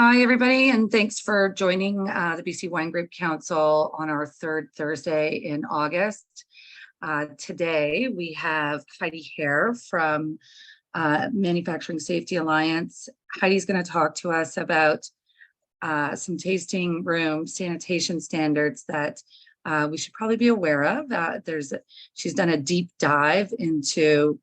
Hi, everybody, and thanks for joining the BC Wine Group Council on our third Thursday in August. Today, we have Heidi Hare from Manufacturing Safety Alliance. Heidi's going to talk to us about some tasting room sanitation standards that we should probably be aware of. She's done a deep dive into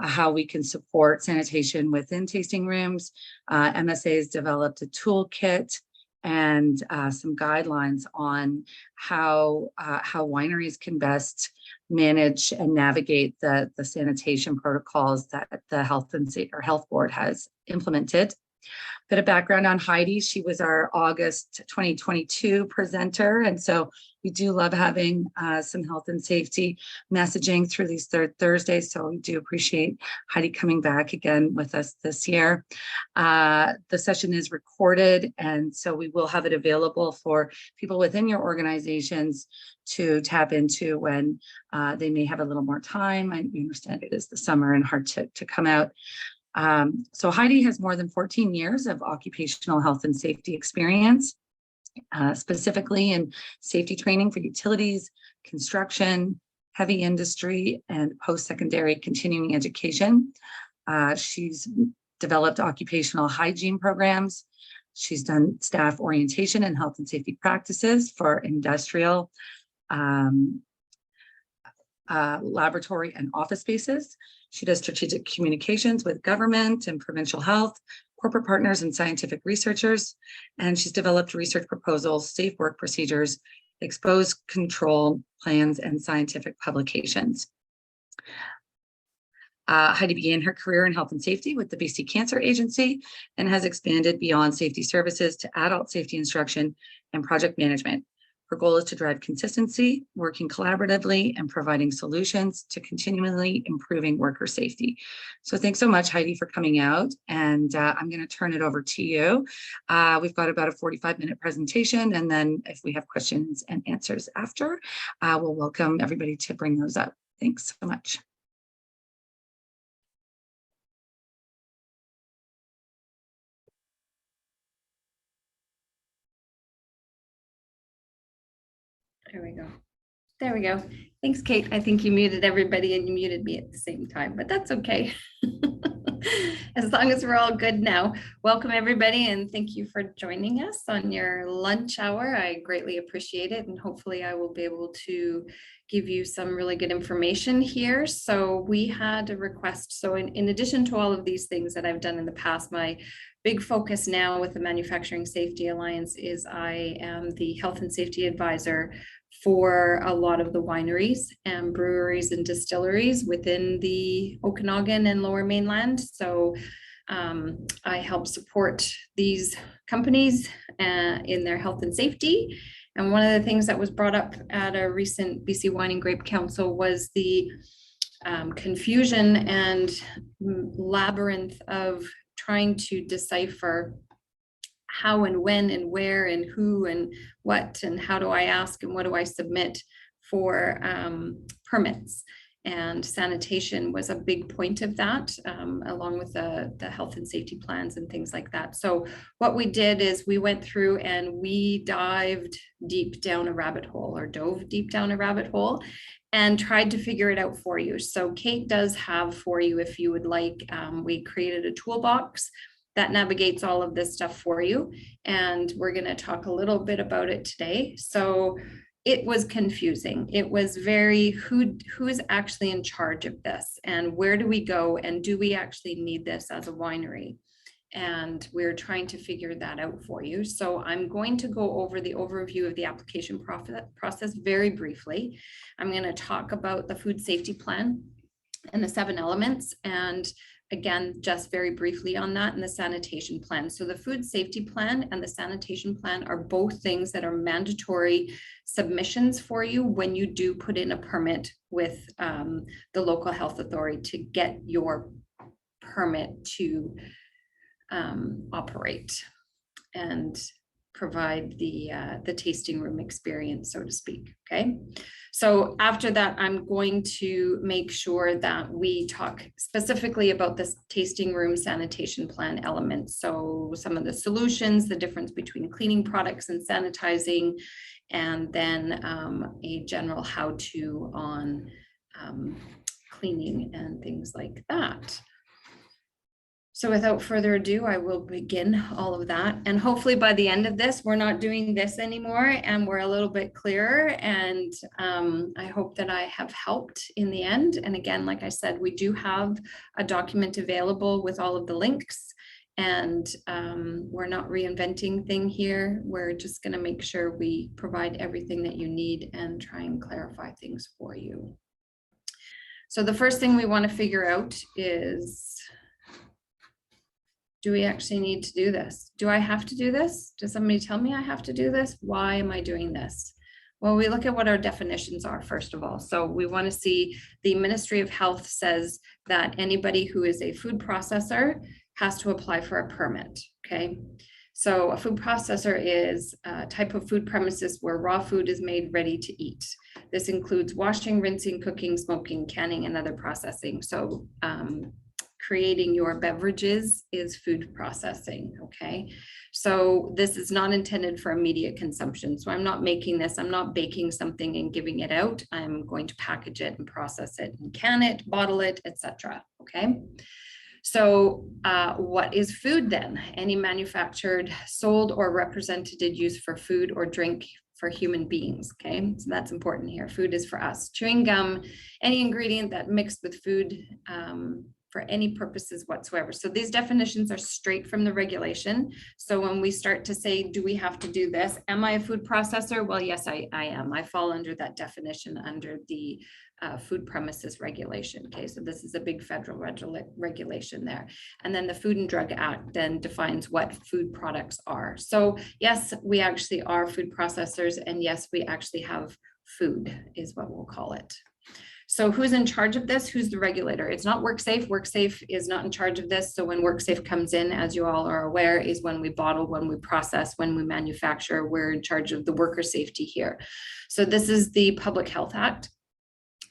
how we can support sanitation within tasting rooms. MSA has developed a toolkit and some guidelines on how wineries can best manage and navigate the sanitation protocols that the Health Board has implemented. Bit of background on Heidi. She was our August 2022 presenter. And so we do love having some health and safety messaging through these third Thursdays. So we do appreciate Heidi coming back again with us this year. The session is recorded, and so we will have it available for people within your organizations to tap into when they may have a little more time. I understand it is the summer and hard to come out. So Heidi has more than 14 years of occupational health and safety experience, specifically in safety training for utilities, construction, heavy industry, and post-secondary continuing education. She's developed occupational hygiene programs. She's done staff orientation and health and safety practices for industrial, laboratory and office spaces. She does strategic communications with government and provincial health, corporate partners, and scientific researchers. And she's developed research proposals, safe work procedures, exposed control plans, and scientific publications. Heidi began her career in health and safety with the BC Cancer Agency and has expanded beyond safety services to adult safety instruction and project management. Her goal is to drive consistency, working collaboratively, and providing solutions to continually improving worker safety. So thanks so much, Heidi, for coming out. And I'm going to turn it over to you. We've got about a 45-minute presentation, and then if we have questions and answers after, we'll welcome everybody to bring those up. Thanks so much. There we go. There we go. Thanks, Kate. I think you muted everybody and you muted me at the same time, but that's okay. As long as we're all good now. Welcome, everybody, and thank you for joining us on your lunch hour. I greatly appreciate it, and hopefully I will be able to give you some really good information here. So we had a request. So in addition to all of these things that I've done in the past, my big focus now with the Manufacturing Safety Alliance is I am the health and safety advisor for a lot of the wineries and breweries and distilleries within the Okanagan and Lower Mainland. So I help support these companies in their health and safety. And one of the things that was brought up at a recent BC Wine and Grape Council was the confusion and labyrinth of trying to decipher how and when and where and who and what and how do I ask and what do I submit for permits. And sanitation was a big point of that, along with the health and safety plans and things like that. So what we did is we went through and we dove deep down a rabbit hole and tried to figure it out for you. So Kate does have for you, if you would like, we created a toolbox that navigates all of this stuff for you. And we're going to talk a little bit about it today. So it was confusing. It was very, who is actually in charge of this and where do we go and do we actually need this as a winery? And we're trying to figure that out for you. So I'm going to go over the overview of the application process very briefly. I'm going to talk about the food safety plan and the 7 elements, and again, just very briefly on that, and the sanitation plan. So the food safety plan and the sanitation plan are both things that are mandatory submissions for you when you do put in a permit with the local health authority to get your permit to operate. And provide the tasting room experience, so to speak. Okay. So after that, I'm going to make sure that we talk specifically about this tasting room sanitation plan elements. So some of the solutions, the difference between cleaning products and sanitizing, and then a general how-to on cleaning and things like that. So without further ado, I will begin all of that. And hopefully by the end of this, we're not doing this anymore and we're a little bit clearer. And I hope that I have helped in the end. And again, like I said, we do have a document available with all of the links. And we're not reinventing thing here. We're just going to make sure we provide everything that you need and try and clarify things for you. So the first thing we want to figure out is, do we actually need to do this? Do I have to do this? Does somebody tell me I have to do this? Why am I doing this? Well, we look at what our definitions are, first of all. So we want to see the Ministry of Health says that anybody who is a food processor has to apply for a permit, okay? So a food processor is a type of food premises where raw food is made ready to eat. This includes washing, rinsing, cooking, smoking, canning, and other processing. So creating your beverages is food processing, okay? So this is not intended for immediate consumption. So I'm not making this, I'm not baking something and giving it out. I'm going to package it and process it and can it, bottle it, etc. Okay? So what is food then? Any manufactured, sold, or represented use for food or drink for human beings, okay? So that's important here. Food is for us. Chewing gum, any ingredient that mixed with food for any purposes whatsoever. So these definitions are straight from the regulation. So when we start to say, do we have to do this? Am I a food processor? Well, yes, I am. I fall under that definition under the food premises regulation. Okay, so this is a big federal regulation there. And then the Food and Drug Act then defines what food products are. So yes, we actually are food processors, and yes, we actually have food is what we'll call it. So who's in charge of this? Who's the regulator? It's not WorkSafe. WorkSafe is not in charge of this. So when WorkSafe comes in, as you all are aware, is when we bottle, when we process, when we manufacture, we're in charge of the worker safety here. So this is the Public Health Act.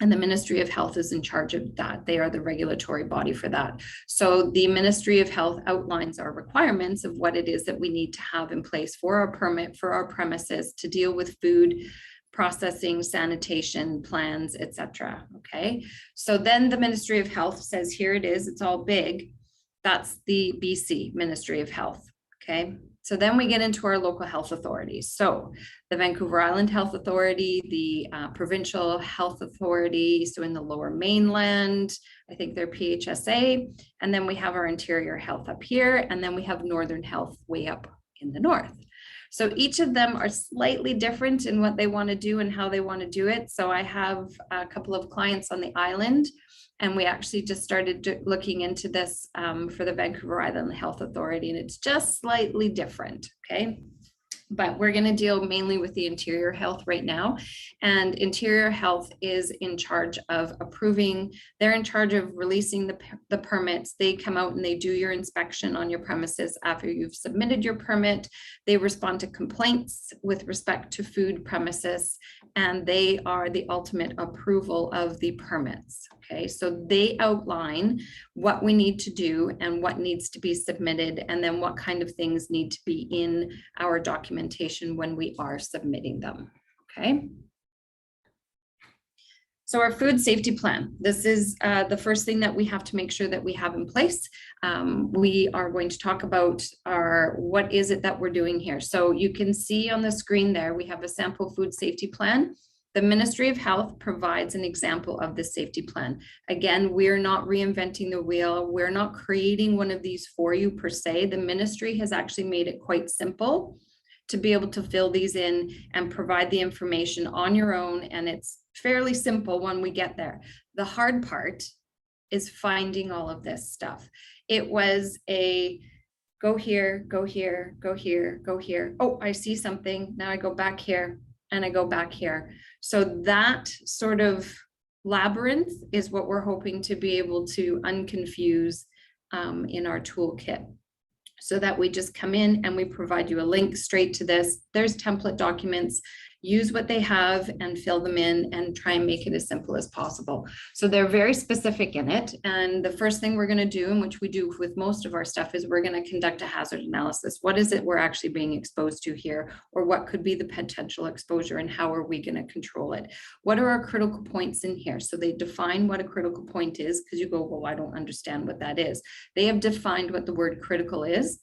And the Ministry of Health is in charge of that. They are the regulatory body for that. So the Ministry of Health outlines our requirements of what it is that we need to have in place for our permit, for our premises to deal with food processing, sanitation plans, etc. Okay, so then the Ministry of Health says, here it is, it's all big. That's the BC Ministry of Health. Okay, so then we get into our local health authorities. So the Vancouver Island Health Authority, the Provincial Health Authority, so in the Lower Mainland, I think they're PHSA, and then we have our Interior Health up here, and then we have Northern Health way up in the north. So each of them are slightly different in what they want to do and how they want to do it. So I have a couple of clients on the island, and we actually just started looking into this for the Vancouver Island Health Authority, and it's just slightly different, okay? But we're going to deal mainly with the Interior Health right now. And Interior Health is in charge of approving, they're in charge of releasing the permits. They come out and they do your inspection on your premises after you've submitted your permit. They respond to complaints with respect to food premises, and they are the ultimate approval of the permits. Okay, so they outline what we need to do and what needs to be submitted, and then what kind of things need to be in our documentation when we are submitting them. Okay. So our food safety plan, this is the first thing that we have to make sure that we have in place. We are going to talk about what is it that we're doing here. So you can see on the screen there, we have a sample food safety plan. The Ministry of Health provides an example of this safety plan. Again, we're not reinventing the wheel. We're not creating one of these for you per se. The ministry has actually made it quite simple to be able to fill these in and provide the information on your own. And it's fairly simple when we get there. The hard part is finding all of this stuff. It was a go here, go here, go here, go here. Oh, I see something. Now I go back here and I go back here. So that sort of labyrinth is what we're hoping to be able to unconfuse in our toolkit. so that we just come in and we provide you a link straight to this. There's template documents. Use what they have and fill them in and try and make it as simple as possible. So they're very specific in it. And the first thing we're going to do, and which we do with most of our stuff, is we're going to conduct a hazard analysis. What is it we're actually being exposed to here? Or what could be the potential exposure and how are we going to control it? What are our critical points in here? So they define what a critical point is, because you go, well, I don't understand what that is. They have defined what the word critical is,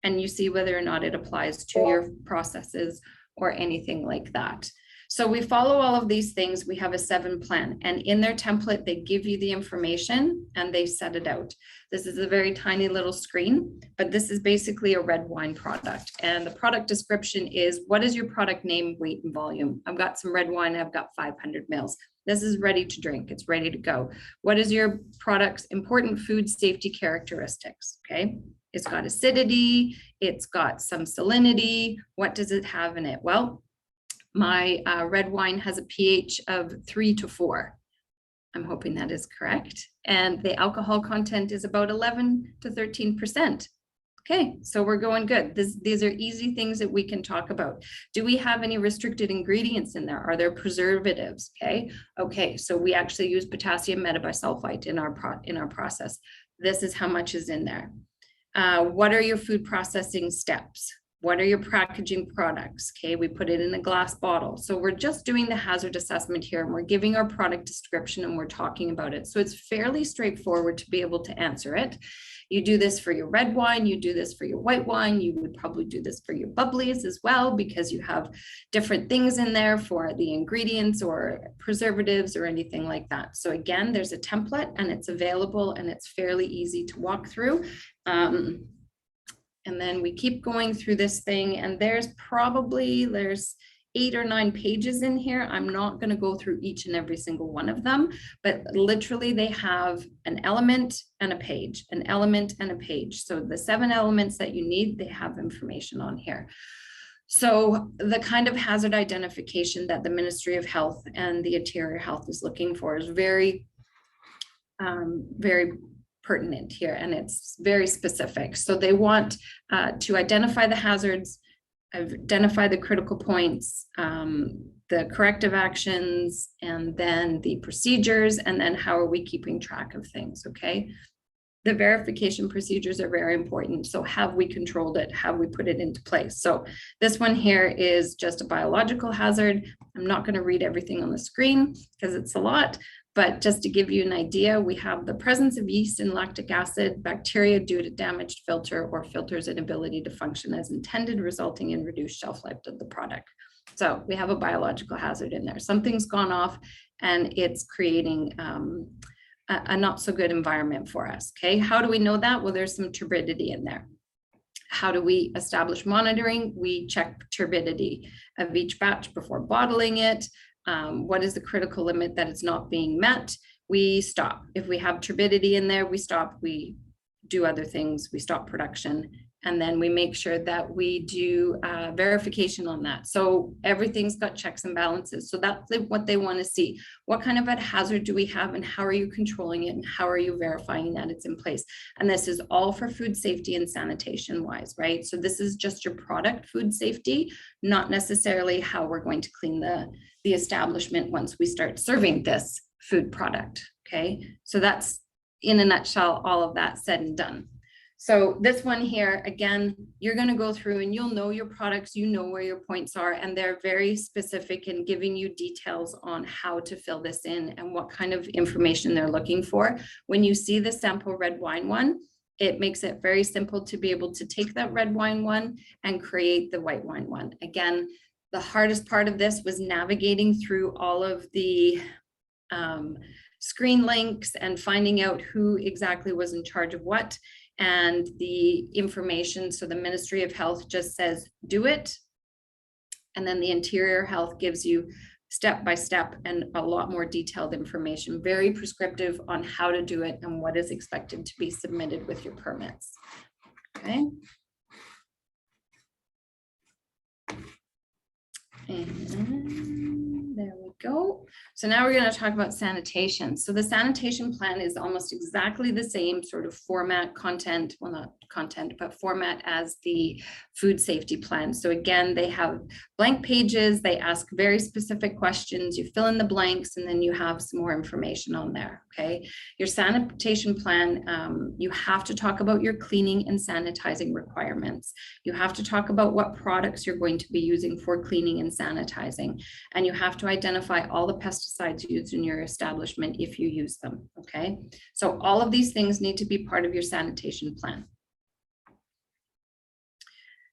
and you see whether or not it applies to your processes or anything like that. So we follow all of these things. We have a 7 plan, and in their template, they give you the information and they set it out. This is a very tiny little screen, but this is basically a red wine product. And the product description is, what is your product name, weight, and volume? I've got some red wine. I've got 500 mils. This is ready to drink. It's ready to go. What is your product's important food safety characteristics? Okay. It's got acidity, it's got some salinity. What does it have in it? Well, my red wine has a pH of 3 to 4. I'm hoping that is correct. And the alcohol content is about 11 to 13%. Okay, so we're going good. These are easy things that we can talk about. Do we have any restricted ingredients in there? Are there preservatives? Okay, so we actually use potassium metabisulfite in our process. This is how much is in there. What are your food processing steps? What are your packaging products? Okay, we put it in a glass bottle. So we're just doing the hazard assessment here, and we're giving our product description and we're talking about it. So it's fairly straightforward to be able to answer it. You do this for your red wine, you do this for your white wine, you would probably do this for your bubblies as well, because you have different things in there for the ingredients or preservatives or anything like that. So again, there's a template and it's available and it's fairly easy to walk through. And then we keep going through this thing, and there's 8 or 9 pages in here. I'm not going to go through each and every single one of them, but literally they have an element and a page, an element and a page. So the 7 elements that you need, they have information on here. So the kind of hazard identification that the Ministry of Health and the Interior Health is looking for is very, very pertinent here, and it's very specific. So they want to identify the hazards, identify the critical points, the corrective actions, and then the procedures, and then how are we keeping track of things, okay? The verification procedures are very important. So have we controlled it? Have we put it into place? So this one here is just a biological hazard. I'm not going to read everything on the screen because it's a lot, but just to give you an idea, we have the presence of yeast and lactic acid bacteria due to damaged filter or filter's inability to function as intended, resulting in reduced shelf life of the product. So we have a biological hazard in there. Something's gone off and it's creating a not so good environment for us. Okay, how do we know that? Well, there's some turbidity in there. How do we establish monitoring? We check turbidity of each batch before bottling it. What is the critical limit that it's not being met? We stop. If we have turbidity in there, we stop, we do other things, we stop production, and then we make sure that we do verification on that. So everything's got checks and balances. So that's what they want to see. What kind of a hazard do we have, and how are you controlling it, and how are you verifying that it's in place? And this is all for food safety and sanitation wise, right? So this is just your product food safety, not necessarily how we're going to clean the establishment once we start serving this food product, okay? So that's, in a nutshell, all of that said and done. So this one here, again, you're going to go through and you'll know your products, you know where your points are, and they're very specific in giving you details on how to fill this in and what kind of information they're looking for. When you see the sample red wine one, it makes it very simple to be able to take that red wine one and create the white wine one. Again, the hardest part of this was navigating through all of the screen links and finding out who exactly was in charge of what and the information. So the Ministry of Health just says, do it. And then the Interior Health gives you step by step and a lot more detailed information, very prescriptive on how to do it and what is expected to be submitted with your permits. Okay. And there we go. So now we're going to talk about sanitation. So the sanitation plan is almost exactly the same sort of format, content, well, not content, but format as the food safety plan. So again, they have blank pages, they ask very specific questions, you fill in the blanks, and then you have some more information on there, okay? Your sanitation plan, you have to talk about your cleaning and sanitizing requirements. You have to talk about what products you're going to be using for cleaning and sanitizing, and you have to identify all the pesticides used in your establishment if you use them, okay? So all of these things need to be part of your sanitation plan.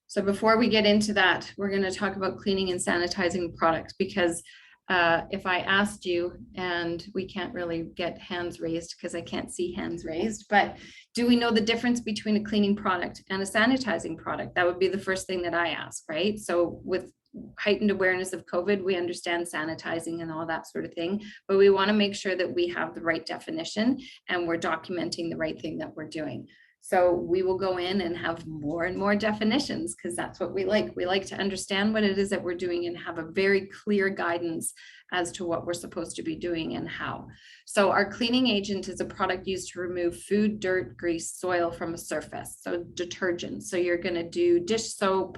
So before we get into that, we're going to talk about cleaning and sanitizing products, because if I asked you, and we can't really get hands raised because I can't see hands raised, but do we know the difference between a cleaning product and a sanitizing product? That would be the first thing that I ask, right? So with heightened awareness of COVID, we understand sanitizing and all that sort of thing, but we want to make sure that we have the right definition and we're documenting the right thing that we're doing. So we will go in and have more and more definitions, because that's what we like. We like to understand what it is that we're doing and have a very clear guidance as to what we're supposed to be doing and how. So our cleaning agent is a product used to remove food, dirt, grease, soil from a surface. So detergent. So you're going to do dish soap,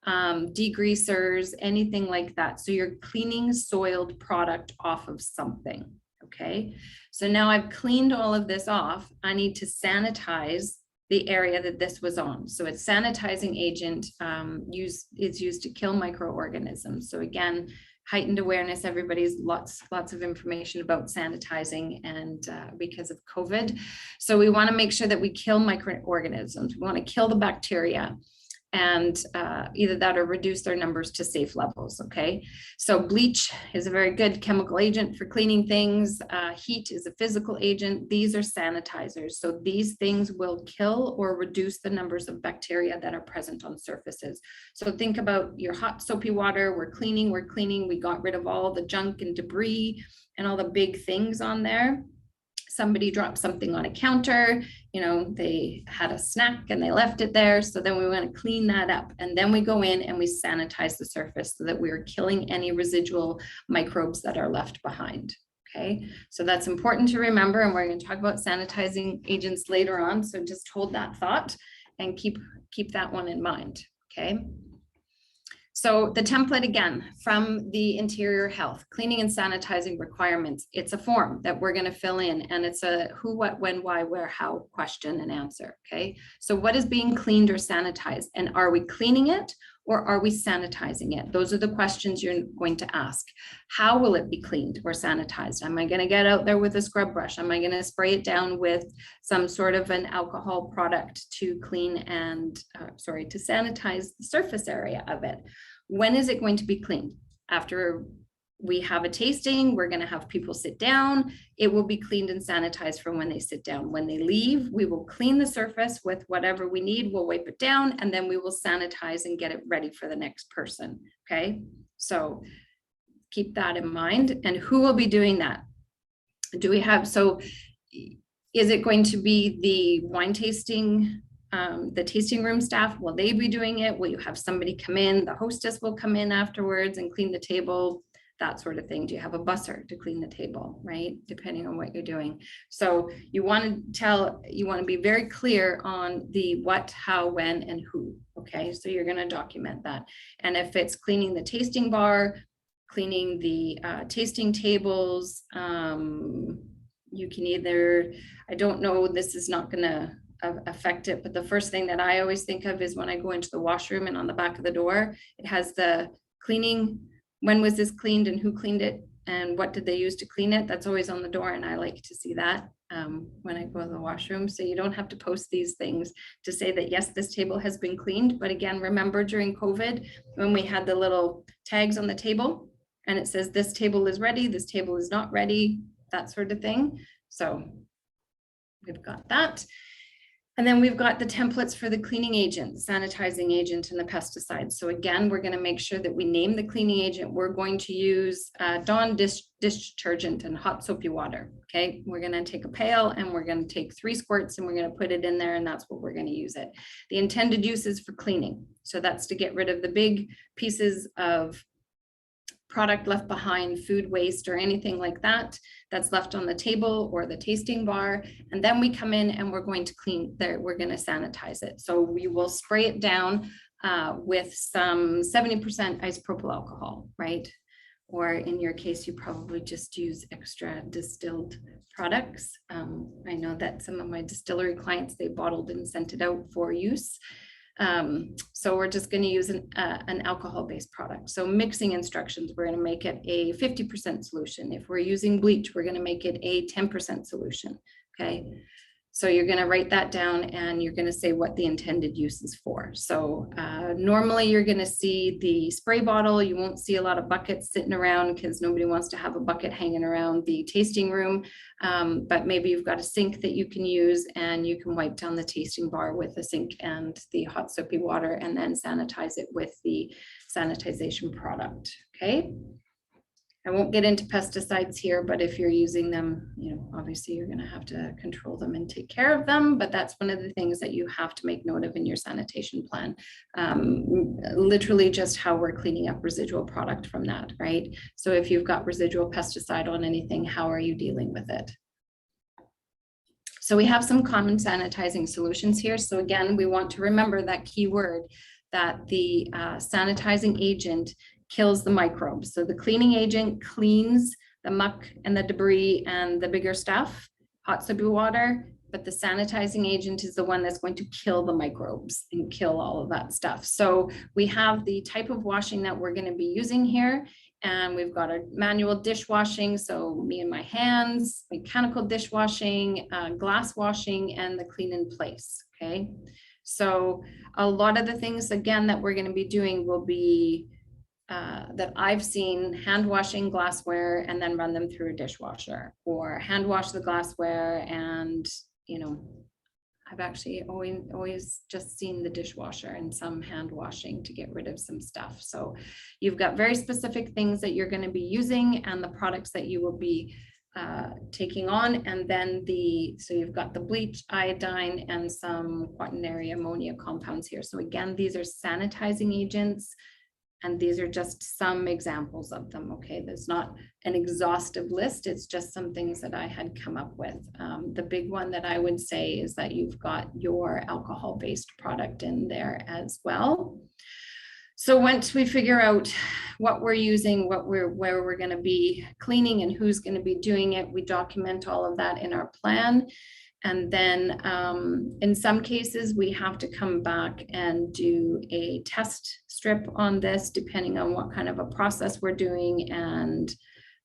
degreasers, anything like that. So you're cleaning soiled product off of something. Okay. So now I've cleaned all of this off. I need to sanitize the area that this was on. So it's sanitizing agent is used to kill microorganisms. So again, heightened awareness, everybody's lots of information about sanitizing, and because of COVID. So we want to make sure that we kill microorganisms. We want to kill the bacteria, and either that or reduce their numbers to safe levels, okay? So bleach is a very good chemical agent for cleaning things. Heat is a physical agent. These are sanitizers. So these things will kill or reduce the numbers of bacteria that are present on surfaces. So think about your hot soapy water. We're cleaning. We got rid of all the junk and debris and all the big things on there. Somebody dropped something on a counter, you know, they had a snack and they left it there. So then we want to clean that up. And then we go in and we sanitize the surface so that we're killing any residual microbes that are left behind. Okay, so that's important to remember. And we're going to talk about sanitizing agents later on. So just hold that thought and keep that one in mind. Okay. So the template, again, from the interior health, cleaning and sanitizing requirements, it's a form that we're going to fill in, and it's a who, what, when, why, where, how question and answer. Okay. So what is being cleaned or sanitized, and are we cleaning it or are we sanitizing it? Those are the questions you're going to ask. How will it be cleaned or sanitized? Am I going to get out there with a scrub brush? Am I going to spray it down with some sort of an alcohol product to clean and, to sanitize the surface area of it? When is it going to be cleaned? After we have a tasting, we're going to have people sit down. It will be cleaned and sanitized from when they sit down. When they leave, we will clean the surface with whatever we need. We'll wipe it down, and then we will sanitize and get it ready for the next person. Okay, so keep that in mind. And who will be doing that? Do we have, so is it going to be the wine tasting, the tasting room staff? Will they be doing it? Will you have somebody come in? The hostess will come in afterwards and clean the table, that sort of thing. Do you have a busser to clean the table, right? Depending on what you're doing. So you want to be very clear on the what, how, when, and who. Okay, so you're going to document that. And if it's cleaning the tasting bar, cleaning the tasting tables, you can either, I don't know, this is not going to affect it, but the first thing that I always think of is when I go into the washroom, and on the back of the door, it has the cleaning, when was this cleaned and who cleaned it and what did they use to clean it. That's always on the door, and I like to see that when I go to the washroom. So you don't have to post these things to say that, yes, this table has been cleaned. But again, remember during COVID, when we had the little tags on the table and it says this table is ready, this table is not ready, that sort of thing. So we've got that. And then we've got the templates for the cleaning agent, the sanitizing agent, and the pesticides. So again, we're going to make sure that we name the cleaning agent. We're going to use Dawn dish detergent and hot soapy water. Okay, we're going to take a pail and we're going to take 3 squirts and we're going to put it in there, and that's what we're going to use it. The intended use is for cleaning. So that's to get rid of the big pieces of product left behind, food waste or anything like that that's left on the table or the tasting bar. And then we come in and we're going to clean there, we're going to sanitize it. So we will spray it down with some 70% isopropyl alcohol, right? Or in your case, you probably just use extra distilled products. I know that some of my distillery clients, they bottled and sent it out for use. So we're just going to use an alcohol-based product. So mixing instructions, we're going to make it a 50% solution. If we're using bleach, we're going to make it a 10% solution. Okay. So you're going to write that down and you're going to say what the intended use is for. So normally you're going to see the spray bottle. You won't see a lot of buckets sitting around because nobody wants to have a bucket hanging around the tasting room. But maybe you've got a sink that you can use and you can wipe down the tasting bar with the sink and the hot soapy water and then sanitize it with the sanitization product. Okay. I won't get into pesticides here, but if you're using them, you know, obviously you're going to have to control them and take care of them. But that's one of the things that you have to make note of in your sanitation plan. Literally just how we're cleaning up residual product from that, right? So if you've got residual pesticide on anything, how are you dealing with it? So we have some common sanitizing solutions here. So again, we want to remember that key word that the sanitizing agent kills the microbes. So the cleaning agent cleans the muck and the debris and the bigger stuff, hot soapy water, but the sanitizing agent is the one that's going to kill the microbes and kill all of that stuff. So we have the type of washing that we're going to be using here. And we've got a manual dishwashing, so me and my hands, mechanical dishwashing, glass washing, and the clean in place, okay? So a lot of the things, again, that we're going to be doing will be that I've seen hand washing glassware and then run them through a dishwasher, or hand wash the glassware and, you know, I've actually always just seen the dishwasher and some hand washing to get rid of some stuff. So you've got very specific things that you're going to be using and the products that you will be taking on. And then so you've got the bleach, iodine, and some quaternary ammonia compounds here. So again, these are sanitizing agents. And these are just some examples of them, okay? There's not an exhaustive list. It's just some things that I had come up with. The big one that I would say is that you've got your alcohol-based product in there as well. So once we figure out what we're using, where we're gonna be cleaning and who's gonna be doing it, we document all of that in our plan. And then in some cases, we have to come back and do a test strip on this, depending on what kind of a process we're doing and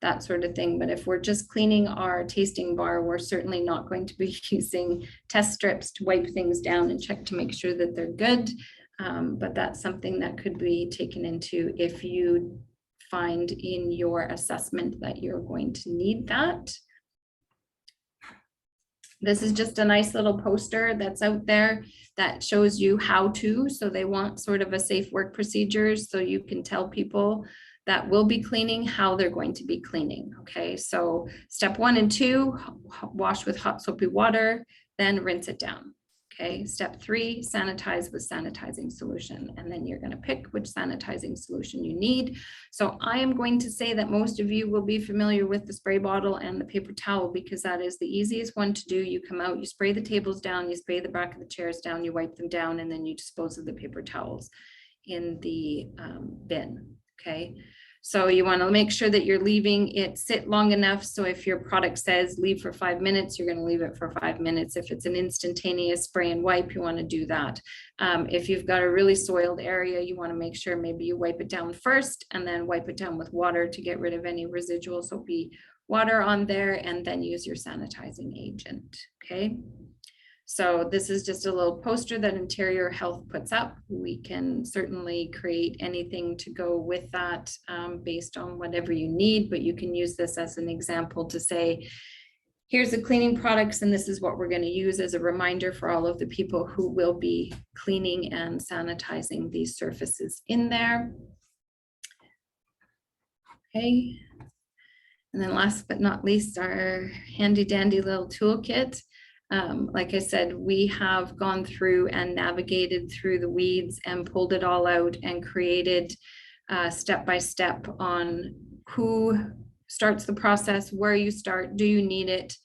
that sort of thing. But if we're just cleaning our tasting bar, we're certainly not going to be using test strips to wipe things down and check to make sure that they're good. But that's something that could be taken into if you find in your assessment that you're going to need that. This is just a nice little poster that's out there that shows you how to. So they want sort of a safe work procedures so you can tell people that will be cleaning how they're going to be cleaning. Okay, so step 1 and 2, wash with hot soapy water, then rinse it down. Okay, step 3, sanitize with sanitizing solution. And then you're going to pick which sanitizing solution you need. So I am going to say that most of you will be familiar with the spray bottle and the paper towel because that is the easiest one to do. You come out, you spray the tables down, you spray the back of the chairs down, you wipe them down, and then you dispose of the paper towels in the bin. Okay. So you want to make sure that you're leaving it sit long enough. So if your product says leave for 5 minutes, you're going to leave it for 5 minutes. If it's an instantaneous spray and wipe, you want to do that. If you've got a really soiled area, you want to make sure maybe you wipe it down first and then wipe it down with water to get rid of any residual soapy water on there, and then use your sanitizing agent. Okay. So this is just a little poster that Interior Health puts up. We can certainly create anything to go with that based on whatever you need, but you can use this as an example to say, here's the cleaning products, and this is what we're going to use as a reminder for all of the people who will be cleaning and sanitizing these surfaces in there. Okay. And then last but not least, our handy dandy little toolkit. Like I said, we have gone through and navigated through the weeds and pulled it all out and created step by step on who starts the process, where you start, do you need it,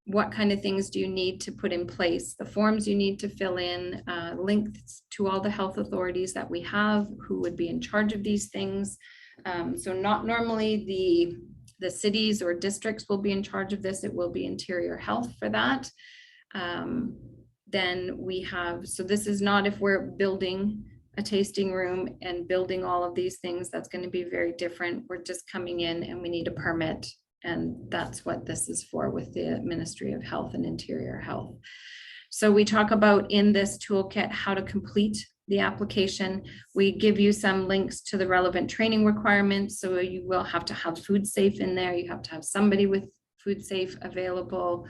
what kind of things do you need to put in place, the forms you need to fill in, links to all the health authorities that we have, who would be in charge of these things. So not normally the cities or districts will be in charge of this. It will be Interior Health for that. Then we have, so this is not if we're building a tasting room and building all of these things, that's going to be very different. We're just coming in and we need a permit. And that's what this is for with the Ministry of Health and Interior Health. So we talk about in this toolkit how to complete the application. We give you some links to the relevant training requirements. So you will have to have FoodSafe in there. You have to have somebody with FoodSafe available.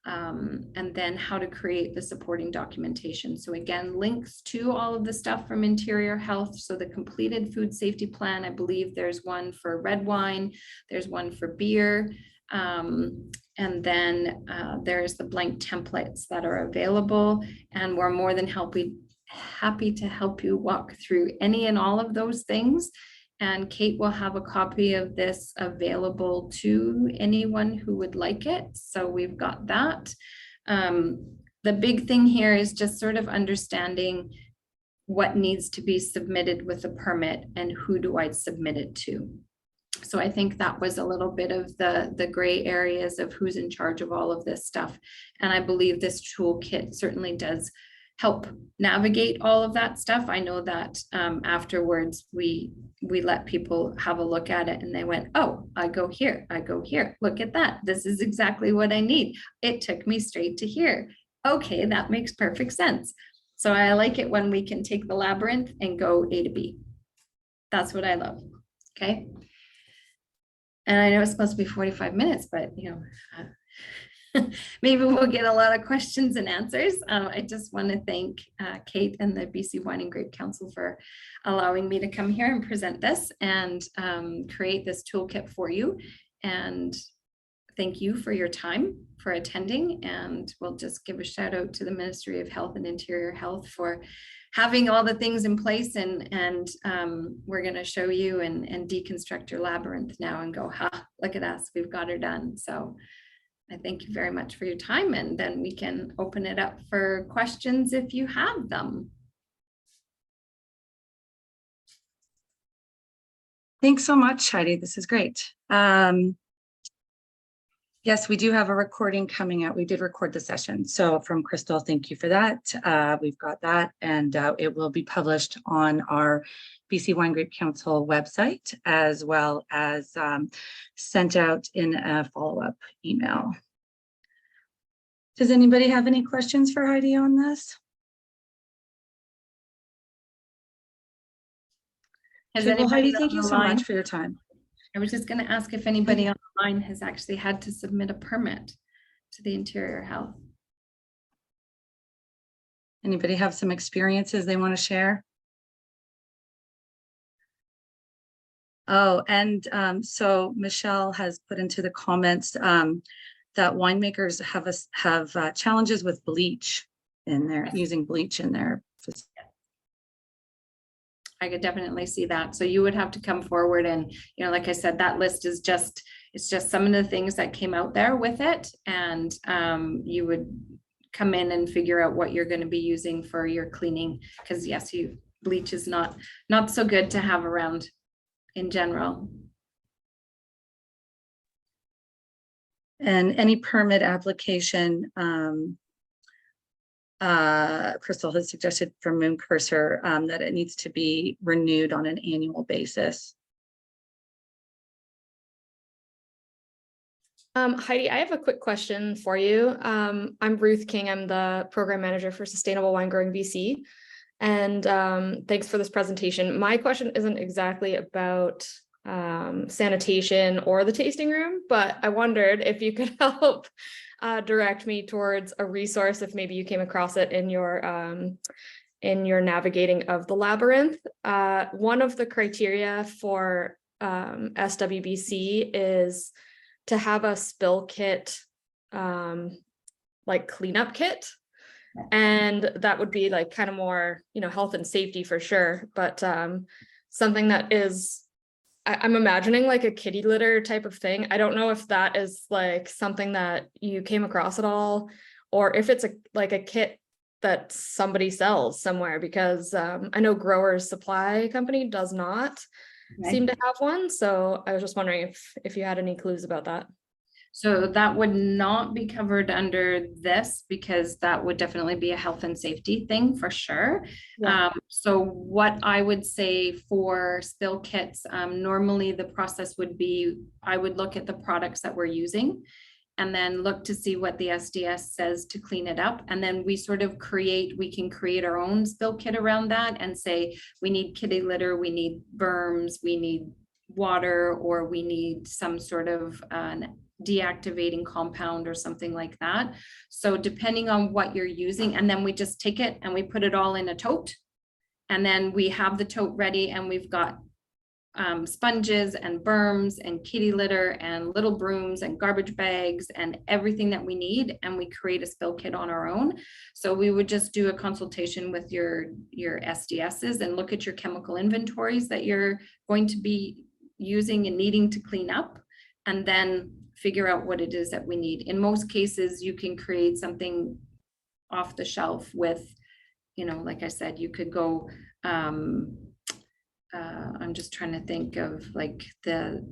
And then how to create the supporting documentation. So again, links to all of the stuff from Interior Health. So the completed food safety plan, I believe there's one for red wine, there's one for beer, and then there's the blank templates that are available. And we're more than happy to help you walk through any and all of those things. And Kate will have a copy of this available to anyone who would like it. So we've got that. The big thing here is just sort of understanding what needs to be submitted with a permit and who do I submit it to. So I think that was a little bit of the gray areas of who's in charge of all of this stuff. And I believe this toolkit certainly does help navigate all of that stuff. I know that afterwards we let people have a look at it and they went, oh, I go here, look at that. This is exactly what I need. It took me straight to here. Okay, that makes perfect sense. So I like it when we can take the labyrinth and go A to B. That's what I love, okay? And I know it's supposed to be 45 minutes, but you know, maybe we'll get a lot of questions and answers. I just want to thank Kate and the BC Wine and Grape Council for allowing me to come here and present this and create this toolkit for you. And thank you for your time for attending. And we'll just give a shout out to the Ministry of Health and Interior Health for having all the things in place. And we're going to show you and deconstruct your labyrinth now and go, ha, look at us, we've got her done. So I thank you very much for your time, and then we can open it up for questions if you have them. Thanks so much, Heidi. This is great. Yes, we do have a recording coming out. We did record the session. So from Crystal, thank you for that. We've got that, and it will be published on our BC Wine Grape Council website, as well as sent out in a follow-up email. Does anybody have any questions for Heidi on this? Well, Heidi, thank you so much for your time. I was just going to ask if anybody on the line has actually had to submit a permit to the Interior Health. Anybody have some experiences they want to share? Oh, and so Michelle has put into the comments that winemakers have challenges with bleach in their using bleach in their facility. I could definitely see that. So you would have to come forward and, you know, like I said, that list is just, it's just some of the things that came out there with it. And you would come in and figure out what you're going to be using for your cleaning. Because yes, bleach is not so good to have around in general. And any permit application, Crystal has suggested from Moon Cursor that it needs to be renewed on an annual basis. Heidi, I have a quick question for you. I'm Ruth King. I'm the program manager for Sustainable Wine Growing BC. And thanks for this presentation. My question isn't exactly about sanitation or the tasting room, but I wondered if you could help direct me towards a resource if maybe you came across it in your navigating of the labyrinth. One of the criteria for SWBC is to have a spill kit, like cleanup kit. And that would be like kind of more, you know, health and safety for sure. But something that is, I'm imagining like a kitty litter type of thing. I don't know if that is like something that you came across at all, or if it's like a kit that somebody sells somewhere, because I know Growers Supply Company does not seem to have one. So I was just wondering if you had any clues about that. So that would not be covered under this, because that would definitely be a health and safety thing for sure. Yeah. So what I would say for spill kits, normally the process would be, I would look at the products that we're using and then look to see what the SDS says to clean it up. And then we sort of we can create our own spill kit around that and say, we need kitty litter, we need berms, we need water, or we need some sort of deactivating compound or something like that. So depending on what you're using, and then we just take it and we put it all in a tote, and then we have the tote ready, and we've got sponges and berms and kitty litter and little brooms and garbage bags and everything that we need, and we create a spill kit on our own. So we would just do a consultation with your SDSs and look at your chemical inventories that you're going to be using and needing to clean up, and then figure out what it is that we need. In most cases, you can create something off the shelf with, you know, like I said, you could go, I'm just trying to think of like the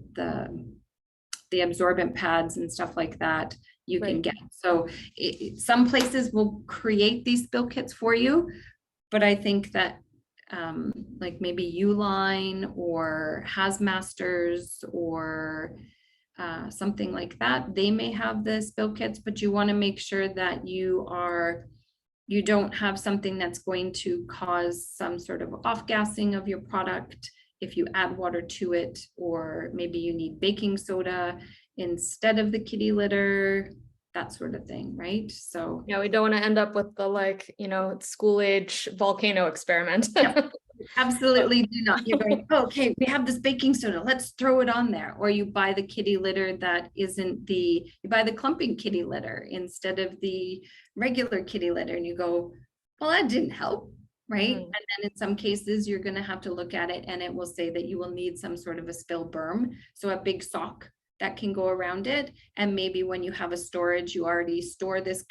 absorbent pads and stuff like that you can get. So some places will create these spill kits for you, but I think that like maybe Uline or Hazmasters or something like that, they may have the spill kits, but you want to make sure that you don't have something that's going to cause some sort of off-gassing of your product if you add water to it, or maybe you need baking soda instead of the kitty litter, that sort of thing, right? So yeah, we don't want to end up with the, like, you know, school age volcano experiment. absolutely do not. You're going, oh, okay, we have this baking soda, let's throw it on there. Or you buy the kitty litter that isn't you buy the clumping kitty litter instead of the regular kitty litter, and you go, well, that didn't help, right? And then in some cases, you're going to have to look at it, and it will say that you will need some sort of a spill berm. So a big sock that can go around it. And maybe when you have a storage, you already store this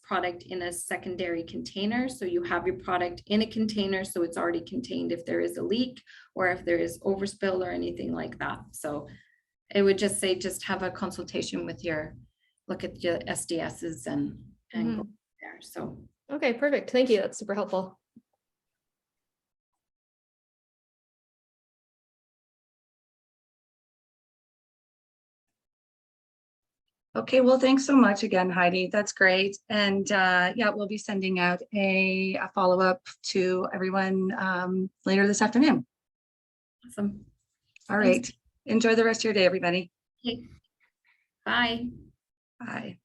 product in a secondary container. So you have your product in a container, so it's already contained if there is a leak or if there is overspill or anything like that. So it would just say, just have a consultation with look at your SDSs and go there. So. Okay, perfect. Thank you. That's super helpful. Okay, well, thanks so much again, Heidi. That's great. And yeah, we'll be sending out a follow-up to everyone later this afternoon. Awesome. All right. Enjoy the rest of your day, everybody. Okay. Bye. Bye.